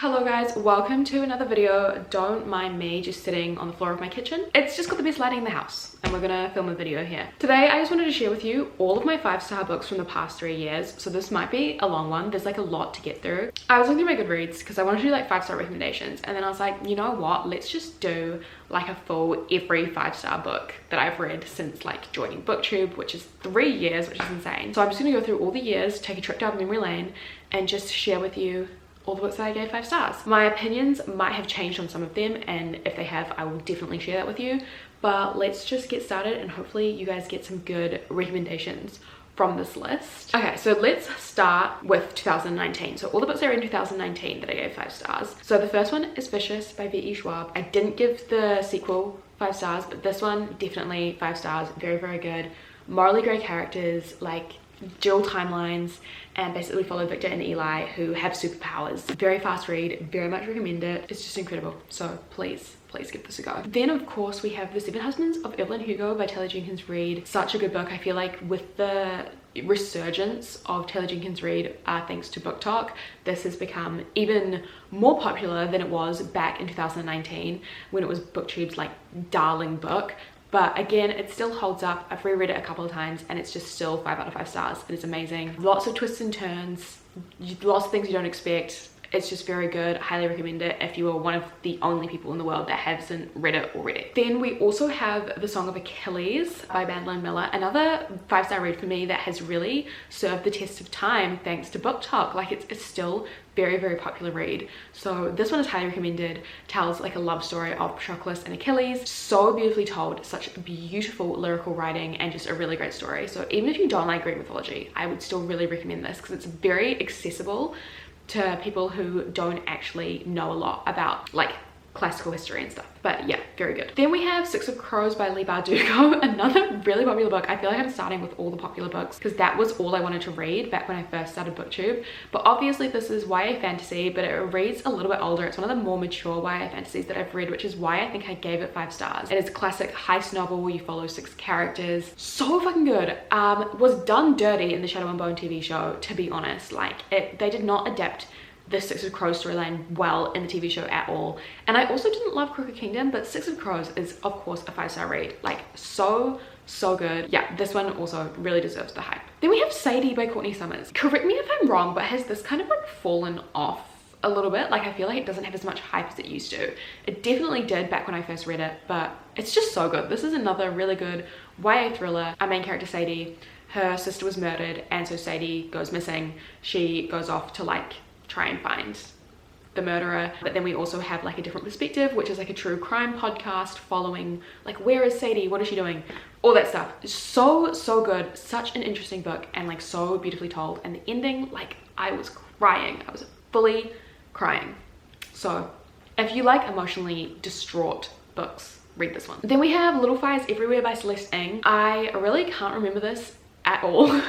Hello guys, welcome to another video. Don't mind me just sitting on the floor of my kitchen. It's just got the best lighting in the house and we're gonna film a video here. Today I just wanted to share with you all of my 5-star books from the past 3 years. So this might be a long one. There's like a lot to get through. I was looking through my Goodreads because I wanted to do like 5-star recommendations, and then I was like, you know what? Let's just do like a full every 5-star book that I've read since like joining BookTube, which is 3 years, which is insane. So I'm just gonna go through all the years, take a trip down memory lane, and just share with you all the books that I gave 5 stars. My opinions might have changed on some of them, and if they have, I will definitely share that with you. But let's just get started and hopefully you guys get some good recommendations from this list. Okay, so let's start with 2019. So all the books I read in 2019 that I gave 5 stars. So the first one is Vicious by V.E. Schwab. I didn't give the sequel 5 stars, but this one definitely 5 stars. Very, very good. Morally great characters, like dual timelines, and basically follow Victor and Eli, who have superpowers. Very fast read, very much recommend it. It's just incredible. So please give this a go. Then of course we have The 7 Husbands of Evelyn Hugo by Taylor Jenkins Reid. Such a good book. I feel like with the resurgence of Taylor Jenkins Reid, thanks to BookTok, this has become even more popular than it was back in 2019 when it was BookTube's like darling book. But again, it still holds up. I've reread it a couple of times and it's just still 5 out of 5 stars. It is amazing. Lots of twists and turns, lots of things you don't expect. It's just very good. Highly recommend it if you are one of the only people in the world that hasn't read it already. Then we also have The Song of Achilles by Madeline Miller. Another 5-star read for me that has really served the test of time thanks to BookTok. Like it's still very, very popular read. So this one is highly recommended. Tells like a love story of Patroclus and Achilles. So beautifully told, such beautiful lyrical writing, and just a really great story. So even if you don't like Greek mythology, I would still really recommend this because it's very accessible to people who don't actually know a lot about like classical history and stuff. But yeah, very good. Then we have Six of Crows by Leigh Bardugo, another really popular book. I feel like I'm starting with all the popular books because that was all I wanted to read back when I first started BookTube. But obviously this is YA fantasy, but it reads a little bit older. It's one of the more mature YA fantasies that I've read, which is why I think I gave it 5 stars. It is a classic heist novel where you follow 6 characters. So fucking good. Was done dirty in the Shadow and Bone TV show, to be honest. Like they did not adapt the Six of Crows storyline well in the TV show at all. And I also didn't love Crooked Kingdom, but Six of Crows is of course a 5-star read. Like so good. Yeah, this one also really deserves the hype. Then we have Sadie by Courtney Summers. Correct me if I'm wrong, but has this kind of like fallen off a little bit? Like I feel like it doesn't have as much hype as it used to. It definitely did back when I first read it, but it's just so good. This is another really good YA thriller. Our main character Sadie, her sister was murdered, and so Sadie goes missing. She goes off to like try and find the murderer. But then we also have like a different perspective, which is like a true crime podcast following like, where is Sadie, what is she doing, all that stuff. So good. Such an interesting book, and like so beautifully told. And the ending, like I was crying. I was fully crying. So if you like emotionally distraught books, read this one. Then we have Little Fires Everywhere by Celeste Ng. I really can't remember this at all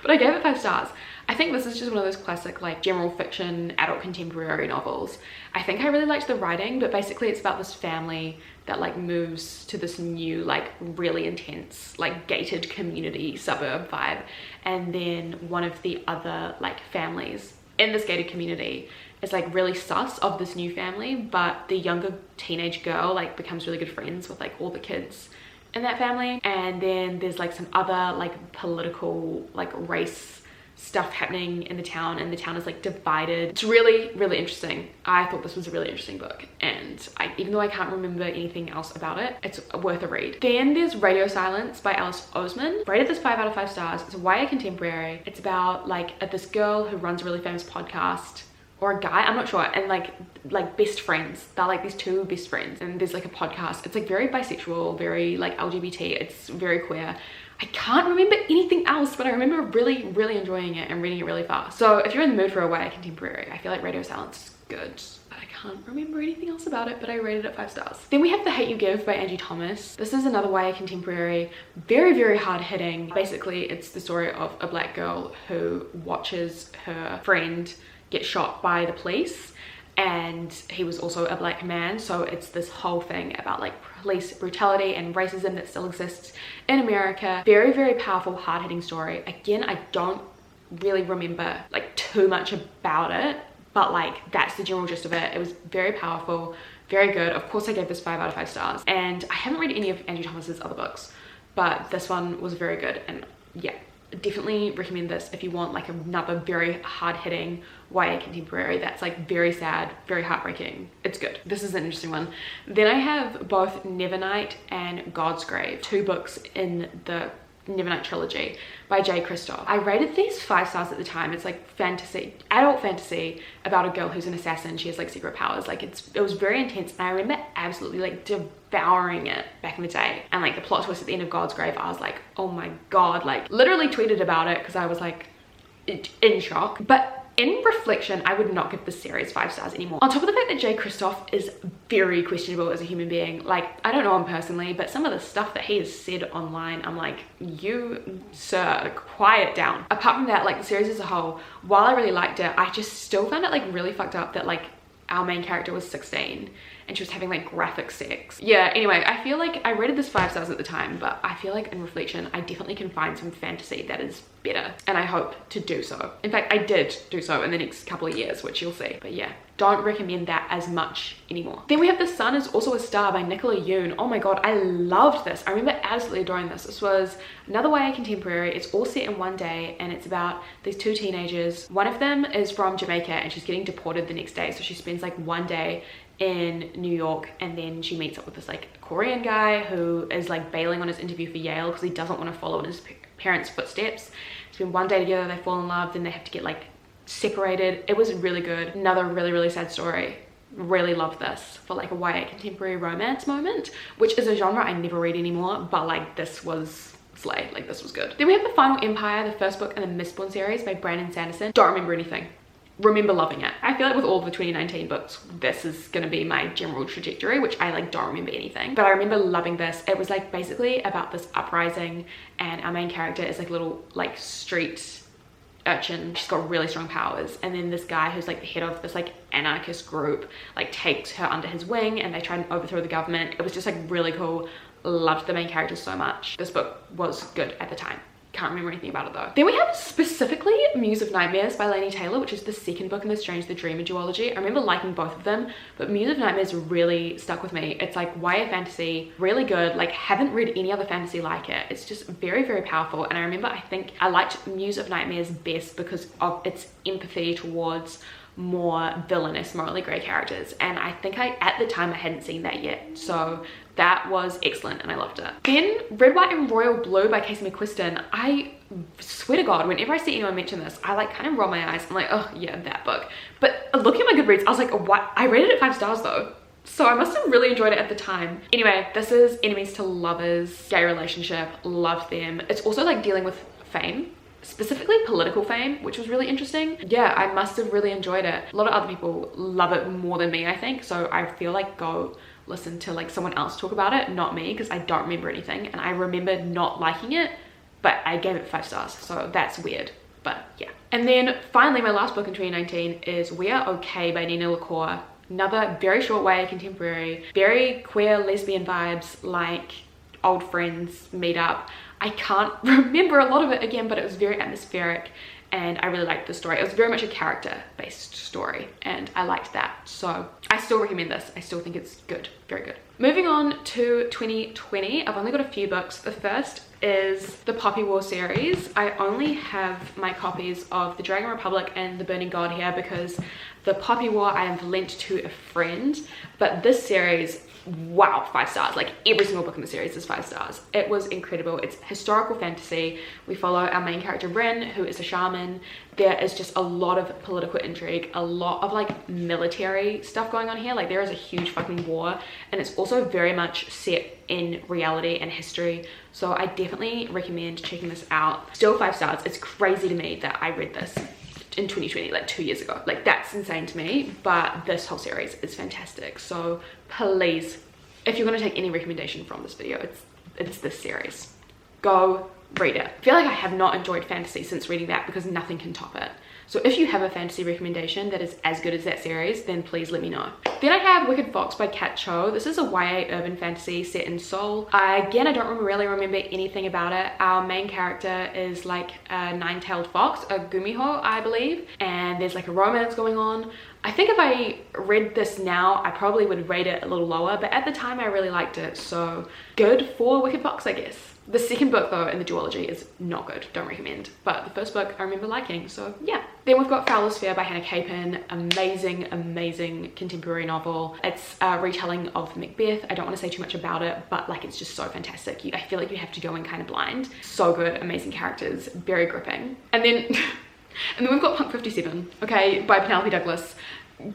but I gave it 5 stars. I think this is just one of those classic like general fiction adult contemporary novels. I think I really liked the writing, but basically it's about this family that like moves to this new like really intense like gated community suburb vibe, and then one of the other like families in this gated community is like really sus of this new family, but the younger teenage girl like becomes really good friends with like all the kids in that family. And then there's like some other like political like race stuff happening in the town, and the town is like divided. It's really interesting. I thought this was a really interesting book, and even though I can't remember anything else about it, it's worth a read. Then there's Radio Silence by Alice Oseman. Rated this 5 out of 5 stars. It's a YA contemporary. It's about like this girl who runs a really famous podcast, or a guy, I'm not sure, and like best friends. They're like these 2 best friends, and there's like a podcast. It's like very bisexual, very like LGBT. It's very queer. I can't remember anything else, but I remember really enjoying it and reading it really fast. So if you're in the mood for a YA contemporary, I feel like Radio Silence is good. I can't remember anything else about it, but I rated it 5 stars. Then we have The Hate U Give by Angie Thomas. This is another YA contemporary, very hard hitting. Basically, it's the story of a black girl who watches her friend get shot by the police, and he was also a black man. So it's this whole thing about like police brutality and racism that still exists in America. Very powerful, hard-hitting story. Again, I don't really remember like too much about it, but like that's the general gist of it. It was very powerful, very good. Of course I gave this 5 out of 5 stars, and I haven't read any of Angie Thomas's other books, but this one was very good. And yeah, definitely recommend this if you want like another very hard-hitting YA contemporary that's like very sad, very heartbreaking. It's good. This is an interesting one. Then I have both Nevernight and God's Grave, 2 books in the Nevernight trilogy by Jay Kristoff. I rated these 5 stars at the time. It's like fantasy, adult fantasy about a girl who's an assassin. She has like secret powers. Like it was very intense, and I remember absolutely like devouring it back in the day. And like the plot twist at the end of God's Grave, I was like, oh my god, like literally tweeted about it because I was like in shock. But in reflection, I would not give this series 5 stars anymore. On top of the fact that Jay Kristoff is very questionable as a human being. Like, I don't know him personally, but some of the stuff that he has said online, I'm like, you, sir, quiet down. Apart from that, like the series as a whole, while I really liked it, I just still found it like really fucked up that like our main character was 16 and she was having like graphic sex. Yeah, anyway, I feel like I rated this 5 stars at the time, but I feel like in reflection, I definitely can find some fantasy that is better, and I hope to do so. In fact, I did do so in the next couple of years, which you'll see. But yeah, don't recommend that as much anymore. Then we have The Sun Is Also a Star by Nicola Yoon. Oh my god, I loved this. I remember absolutely adoring this. This was another YA contemporary. It's all set in one day, and it's about these 2 teenagers. One of them is from Jamaica and she's getting deported the next day, so she spends like one day in New York, and then she meets up with this like Korean guy who is like bailing on his interview for Yale because he doesn't want to follow in his parents' footsteps. Spend one day together, they fall in love, then they have to get like separated. It was really good. Another really sad story. Really loved this for like a YA contemporary romance moment, which is a genre I never read anymore, but like this was slay. Like this was good. Then we have The Final Empire, the first book in the Mistborn series by Brandon Sanderson. Don't remember anything. Remember loving it. I feel like with all the 2019 books, this is gonna be my general trajectory, which I like don't remember anything, but I remember loving this. It was like basically about this uprising, and our main character is like little like street urchin. She's got really strong powers, and then this guy who's like the head of this like anarchist group like takes her under his wing, and they try and overthrow the government. It was just like really cool. Loved the main character so much. This book was good at the time. Can't remember anything about it though. Then we have specifically Muse of Nightmares by Laini Taylor, which is the second book in the Strange the Dreamer duology. I remember liking both of them, but Muse of Nightmares really stuck with me. It's like YA fantasy, really good. Like, haven't read any other fantasy like it. It's just very powerful. And I remember, I think I liked Muse of Nightmares best because of its empathy towards more villainous, morally grey characters, and I think at the time I hadn't seen that yet, so that was excellent and I loved it. Then Red, White and Royal Blue by Casey McQuiston. I swear to god, whenever I see anyone mention this, I like kind of roll my eyes. I'm like, oh yeah, that book. But looking at my Goodreads, I was like, what? I rated it 5 stars though, so I must have really enjoyed it at the time. Anyway, this is enemies to lovers, gay relationship. Loved them. It's also like dealing with fame, specifically political fame, which was really interesting. Yeah, I must have really enjoyed it. A lot of other people love it more than me, I think, so I feel like go listen to like someone else talk about it, not me, because I don't remember anything, and I remember not liking it, but I gave it 5 stars, so that's weird. But yeah. And then finally, my last book in 2019 is We Are Okay by Nina LaCour. Another very short YA contemporary, very queer lesbian vibes, like old friends meet up. I can't remember a lot of it again, but it was very atmospheric and I really liked the story. It was very much a character-based story and I liked that. So I still recommend this. I still think it's good, very good. Moving on to 2020, I've only got a few books. The first is the Poppy War series. I only have my copies of The Dragon Republic and The Burning God here because the Poppy War I have lent to a friend, but this series, wow, 5 stars. Like every single book in the series is 5 stars. It was incredible. It's historical fantasy. We follow our main character Rin, who is a shaman. There is just a lot of political intrigue, a lot of like military stuff going on here. Like there is a huge fucking war, and it's also very much set in reality and history. So I definitely recommend checking this out. Still 5 stars. It's crazy to me that I read this in 2020, like 2 years ago. Like that's insane to me, but this whole series is fantastic. So please, if you're going to take any recommendation from this video, it's this series. Go read it. I feel like I have not enjoyed fantasy since reading that because nothing can top it. So if you have a fantasy recommendation that is as good as that series, then please let me know. Then I have Wicked Fox by Kat Cho. This is a YA urban fantasy set in Seoul. Again, I don't really remember anything about it. Our main character is like a nine-tailed fox, a gumiho, I believe, and there's like a romance going on. I think if I read this now, I probably would rate it a little lower, but at the time I really liked it, so good for Wicked Fox, I guess. The second book though in the duology is not good, don't recommend, but the first book I remember liking, so yeah. Then we've got Foul Sphere by Hannah Capin. Amazing contemporary novel. It's a retelling of Macbeth. I don't want to say too much about it, but like it's just so fantastic. I feel like you have to go in kind of blind. So good, amazing characters, very gripping. And then and then we've got Punk 57, okay, by Penelope Douglas.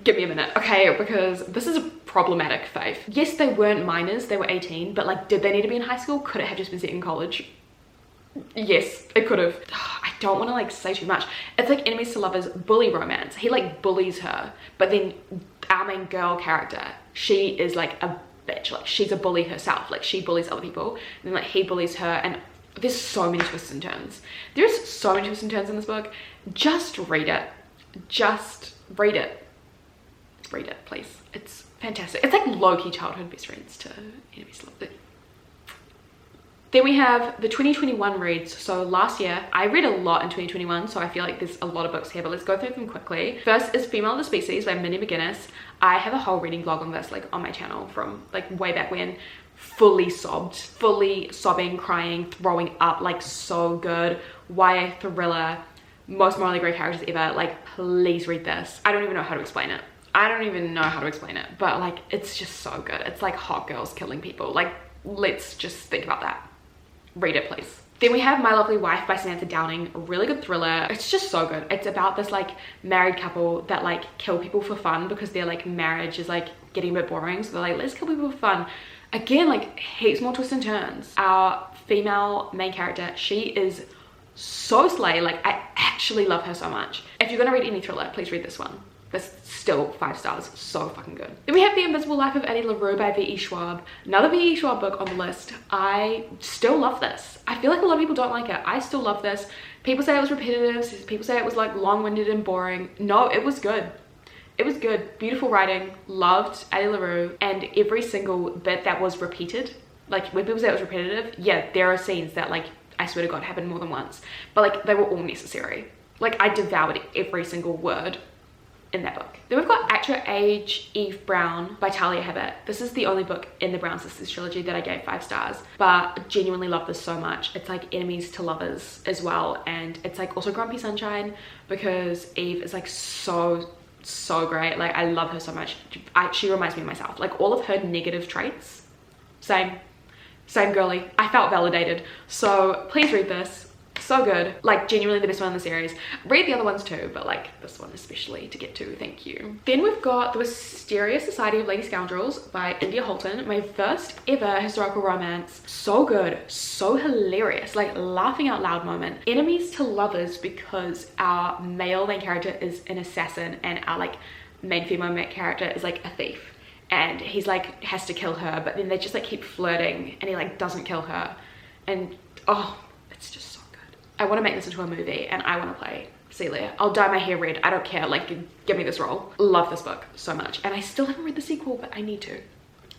Give me a minute, okay, because this is a problematic fave. Yes, they weren't minors, they were 18, but like, did they need to be in high school? Could it have just been set in college? Yes, it could have. I don't want to like say too much. It's like enemies to lovers bully romance. He like bullies her, but then our main girl character, she is like a bitch. Like she's a bully herself. Like she bullies other people, and then like he bullies her, and there's so many twists and turns. There's so many twists and turns in this book. Just read it. Just read it. Read it, please. It's fantastic. It's like low-key childhood best friends to enemies to lovers. Then we have the 2021 reads. So last year, I read a lot in 2021, so I feel like there's a lot of books here, but let's go through them quickly. First is Female of the Species by Minnie McGuinness. I have a whole reading vlog on this, like on my channel from like way back when. Fully sobbed, fully sobbing, crying, throwing up, like so good. YA thriller, most morally great characters ever. Like, please read this. I don't even know how to explain it. But like, it's just so good. It's like hot girls killing people. Like, let's just think about that. Read it, please. Then we have My Lovely Wife by Samantha Downing, a really good thriller. It's just so good. It's about this like married couple that like kill people for fun because their like marriage is like getting a bit boring. So they're like, let's kill people for fun. Again, like heaps more twists and turns. Our female main character, she is so slay. Like I actually love her so much. If you're gonna read any thriller, please read this one. It's still 5 stars, so fucking good. Then we have The Invisible Life of Addie LaRue by V.E. Schwab. Another V.E. Schwab book on the list. I still love this. I feel like a lot of people don't like it. I still love this. People say it was repetitive. People say it was like long-winded and boring. No, it was good. It was good. Beautiful writing. Loved Addie LaRue. And every single bit that was repeated, like when people say it was repetitive, yeah, there are scenes that like, I swear to God, happened more than once. But like, they were all necessary. Like I devoured every single word in that book. Then we've got At Your Age, Eve Brown by Talia Hibbert. This is the only book in the Brown Sisters trilogy that I gave 5 stars, but genuinely love this so much. It's like enemies to lovers as well, and it's like also Grumpy Sunshine because Eve is like so great. Like I love her so much. She reminds me of myself. Like all of her negative traits, same girly. I felt validated. So please read this. So good. Like genuinely the best one in the series. Read the other ones too, but like this one especially to get to. Thank you. Then we've got The Wisteria Society of Lady Scoundrels by India Holton. My first ever historical romance. So good. So hilarious. Like laughing out loud moment. Enemies to lovers because our male main character is an assassin and our like main female main character is like a thief. And he's like has to kill her, but then they just like keep flirting and he like doesn't kill her. And oh, it's just so I want to make this into a movie and I want to play Celia. I'll dye my hair red. I don't care. Like, give me this role. Love this book so much. And I still haven't read the sequel, but I need to.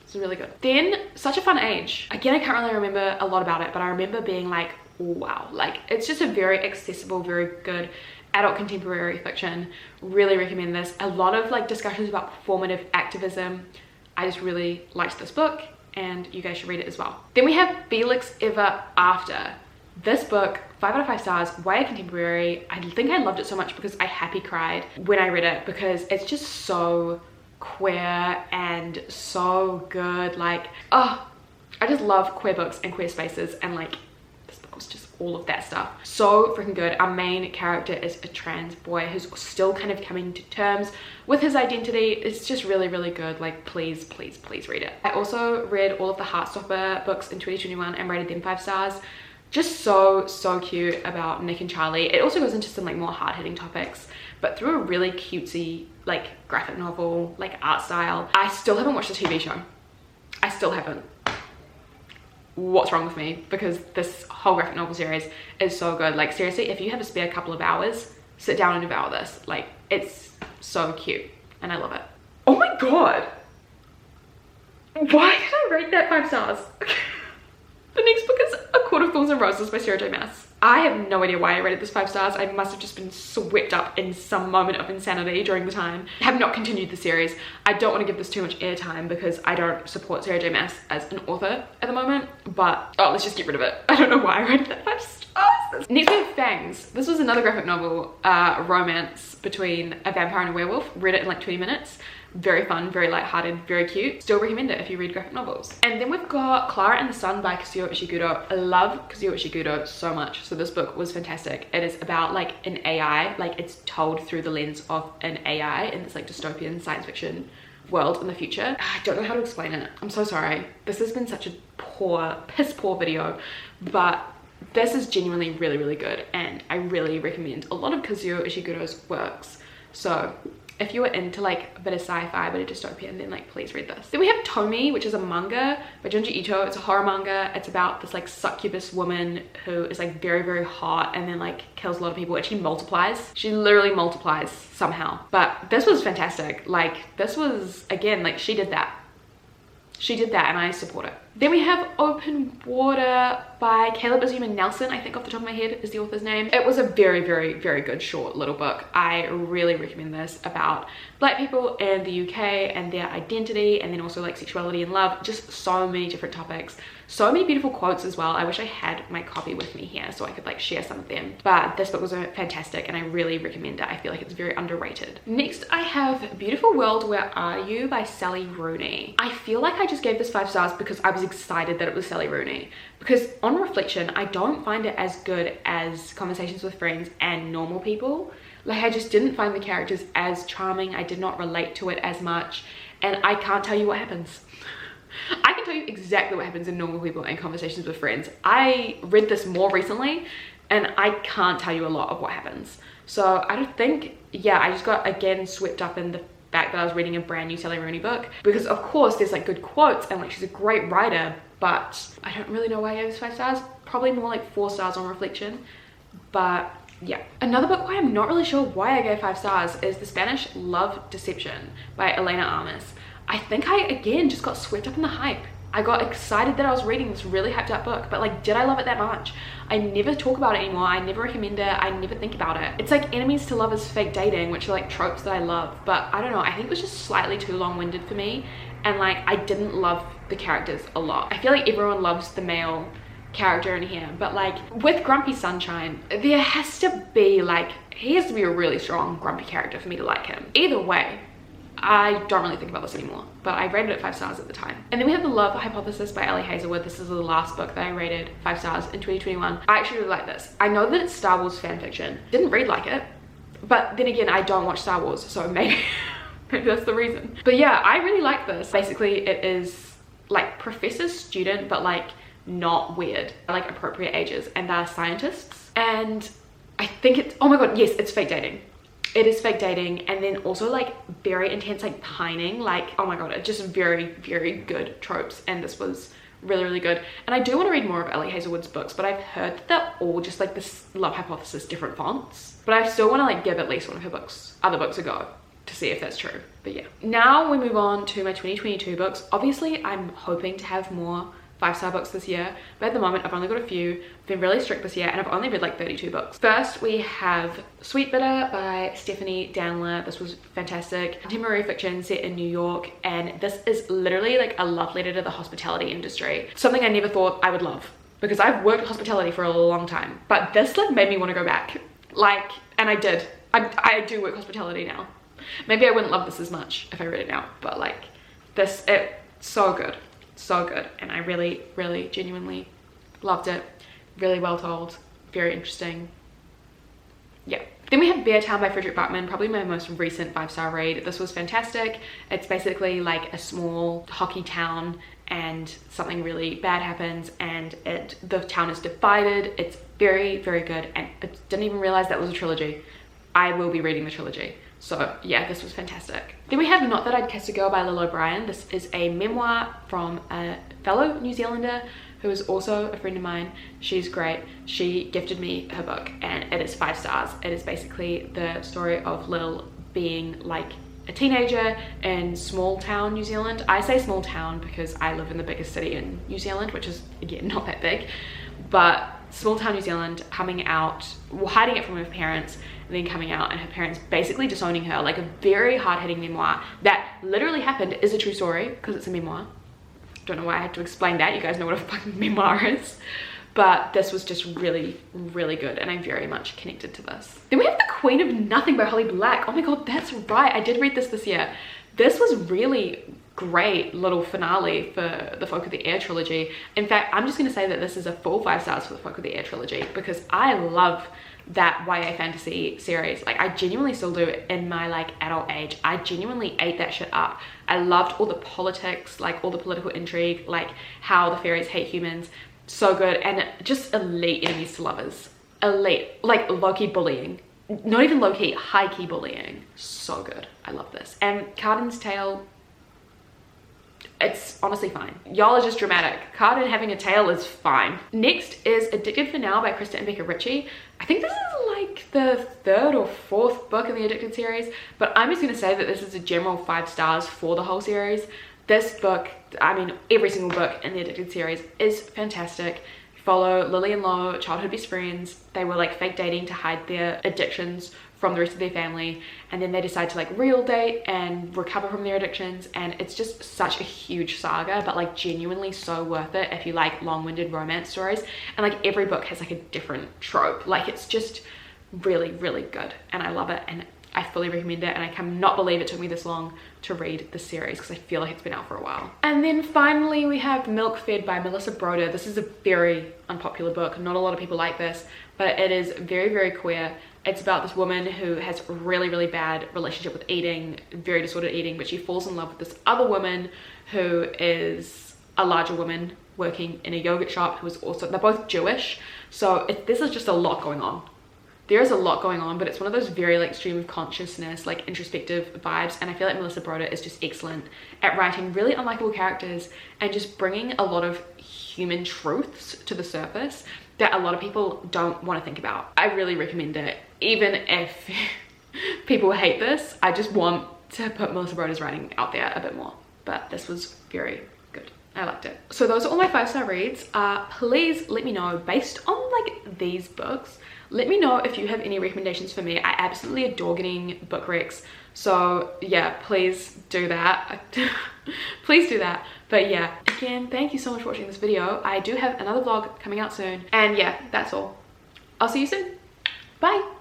It's really good. Then Such a Fun Age. Again, I can't really remember a lot about it, but I remember being like, wow. Like, it's just a very accessible, very good adult contemporary fiction. Really recommend this. A lot of like discussions about performative activism. I just really liked this book and you guys should read it as well. Then we have Felix Ever After. This book, 5 out of 5 stars, YA contemporary. I think I loved it so much because I happy cried when I read it because it's just so queer and so good. Like, oh, I just love queer books and queer spaces, and like this book was just all of that stuff. So freaking good. Our main character is a trans boy who's still kind of coming to terms with his identity. It's just really good. Like please read it. I also read all of the Heartstopper books in 2021 and rated them 5 stars. Just so cute about Nick and Charlie. It also goes into some like more hard-hitting topics, but through a really cutesy like graphic novel like art style. I still haven't watched the TV show. I still haven't. What's wrong with me? Because this whole graphic novel series is so good. Like seriously, if you have a spare couple of hours, sit down and devour this. Like, it's so cute and I love it. Oh my god, why did I rate that 5 stars? The next book is A Court of Thorns and Roses by Sarah J Maas. I have no idea why I rated this 5 stars. I must have just been swept up in some moment of insanity during the time. I have not continued the series. I don't want to give this too much airtime because I don't support Sarah J Maas as an author at the moment, but oh, let's just get rid of it. I don't know why I rated that 5 stars. Next we have Fangs. This was another graphic novel, romance between a vampire and a werewolf. Read it in like 20 minutes. Very fun, very lighthearted, very cute. Still recommend it if you read graphic novels. And then we've got Clara and the Sun by Kazuo Ishiguro. I love Kazuo Ishiguro so much. So this book was fantastic. It is about like an AI, like it's told through the lens of an AI in this like dystopian science fiction world in the future. I don't know how to explain it. I'm so sorry. This has been such a piss poor video, but this is genuinely really, really good. And I really recommend a lot of Kazuo Ishiguro's works. So if you were into like a bit of sci-fi, a bit of dystopian, then like please read this. Then we have Tomi, which is a manga by Junji Ito. It's a horror manga. It's about this like succubus woman who is like very, very hot and then like kills a lot of people, and she multiplies. She literally multiplies somehow. But this was fantastic. Like this was, again, like she did that. She did that and I support it. Then we have Open Water by Caleb Azuma Nelson, I think off the top of my head is the author's name. It was a very, very, very good short little book. I really recommend this, about Black people in the UK and their identity, and then also like sexuality and love. Just so many different topics. So many beautiful quotes as well. I wish I had my copy with me here so I could like share some of them. But this book was fantastic and I really recommend it. I feel like it's very underrated. Next I have Beautiful World, Where Are You by Sally Rooney. I feel like I just gave this 5 stars because I was excited that it was Sally Rooney. Because on reflection, I don't find it as good as Conversations with Friends and Normal People. Like I just didn't find the characters as charming. I did not relate to it as much. And I can't tell you what happens. I can tell you exactly what happens in Normal People and Conversations with Friends. I read this more recently and I can't tell you a lot of what happens. So I don't think, yeah, I just got again swept up in the fact that I was reading a brand new Sally Rooney book, because of course there's like good quotes and like she's a great writer, but I don't really know why I gave this 5 stars. Probably more like 4 stars on reflection, but yeah. Another book where I'm not really sure why I gave 5 stars is The Spanish Love Deception by Elena Armas. I think I, again, just got swept up in the hype. I got excited that I was reading this really hyped up book, but like, did I love it that much? I never talk about it anymore. I never recommend it. I never think about it. It's like enemies to lovers fake dating, which are like tropes that I love, but I don't know. I think it was just slightly too long-winded for me. And like, I didn't love the characters a lot. I feel like everyone loves the male character in here, but like with Grumpy Sunshine, there has to be like, he has to be a really strong grumpy character for me to like him. Either way, I don't really think about this anymore, but I rated it 5 stars at the time. And then we have The Love Hypothesis by Ali Hazelwood. This is the last book that I rated 5 stars in 2021. I actually really like this. I know that it's Star Wars fan fiction. Didn't read like it, but then again, I don't watch Star Wars, so maybe that's the reason. But yeah, I really like this. Basically, it is like professor student, but like not weird, like appropriate ages, and they're scientists. And I think it's, oh my god, yes, it's fake dating. It is fake dating, and then also like very intense like pining, like oh my god, it's just very, very good tropes, and this was really, really good. And I do want to read more of Ali Hazelwood's books, but I've heard that they're all just like this Love Hypothesis different fonts, but I still want to like give at least one of her books, other books a go to see if that's true. But yeah, now we move on to my 2022 books. Obviously I'm hoping to have more 5-star books this year, but at the moment I've only got a few. I've been really strict this year and I've only read like 32 books. First we have Sweet Bitter by Stephanie Danler. This was fantastic. Contemporary fiction set in New York, and this is literally like a love letter to the hospitality industry. Something I never thought I would love, because I've worked in hospitality for a long time, but this like made me want to go back. Like, and I did. I do work hospitality now. Maybe I wouldn't love this as much if I read it now, but like this, it's so good. So good, and I really, really genuinely loved it. Really well told, very interesting. Yeah. Then we have Bear Town by Frederick Backman, probably my most recent 5-star read. This was fantastic. It's basically like a small hockey town and something really bad happens, and the town is divided. It's very, very good, and I didn't even realize that was a trilogy. I will be reading the trilogy. So yeah, this was fantastic. Then we have Not That I'd Kiss a Girl by Lil O'Brien. This is a memoir from a fellow New Zealander who is also a friend of mine. She's great. She gifted me her book and it is 5 stars. It is basically the story of Lil being like a teenager in small town New Zealand. I say small town because I live in the biggest city in New Zealand, which is again not that big, but small town New Zealand, coming out, well, hiding it from her parents, and then coming out and her parents basically disowning her. Like a very hard-hitting memoir that literally happened, is a true story because it's a memoir. Don't know why I had to explain that. You guys know what a fucking memoir is. But this was just really, really good, and I'm very much connected to this. Then we have The Queen of Nothing by Holly Black. Oh my god, that's right, I did read this year. This was really great little finale for the Folk of the Air trilogy. In fact, I'm just gonna say that this is a full 5 stars for the Folk of the Air trilogy because I love that YA fantasy series. Like, I genuinely still do in my like adult age. I genuinely ate that shit up. I loved all the politics, like all the political intrigue, like how the fairies hate humans. So good. And just elite enemies to lovers. Elite, like low-key bullying. Not even low-key, high-key bullying. So good. I love this. And Cardan's Tale, it's honestly fine. Y'all are just dramatic. Cardan having a tail is fine. Next is Addicted for Now by Krista and Becca Ritchie. I think this is like the 3rd or 4th book in the Addicted series, but I'm just gonna say that this is a general 5 stars for the whole series. This book, I mean, every single book in the Addicted series is fantastic. Follow Lily and Lo, childhood best friends. They were like fake dating to hide their addictions from the rest of their family, and then they decide to like real date and recover from their addictions, and it's just such a huge saga, but like genuinely so worth it if you like long-winded romance stories. And like every book has like a different trope. Like it's just really, really good, and I love it, and I fully recommend it, and I cannot believe it took me this long to read the series because I feel like it's been out for a while. And then finally we have Milk Fed by Melissa Broder. This is a very unpopular book. Not a lot of people like this, but it is very, very queer. It's about this woman who has a really, really bad relationship with eating, very disordered eating, but she falls in love with this other woman who is a larger woman working in a yogurt shop who is also, they're both Jewish. So this is just a lot going on. There is a lot going on, but it's one of those very like stream of consciousness, like introspective vibes. And I feel like Melissa Broder is just excellent at writing really unlikable characters and just bringing a lot of human truths to the surface that a lot of people don't want to think about. I really recommend it. Even if people hate this, I just want to put Melissa Broder's writing out there a bit more. But this was very good. I liked it. So those are all my 5-star reads. Please let me know, based on like these books, let me know if you have any recommendations for me. I absolutely adore getting book recs. So yeah, please do that. Please do that. But yeah, again, thank you so much for watching this video. I do have another vlog coming out soon. And yeah, that's all. I'll see you soon. Bye.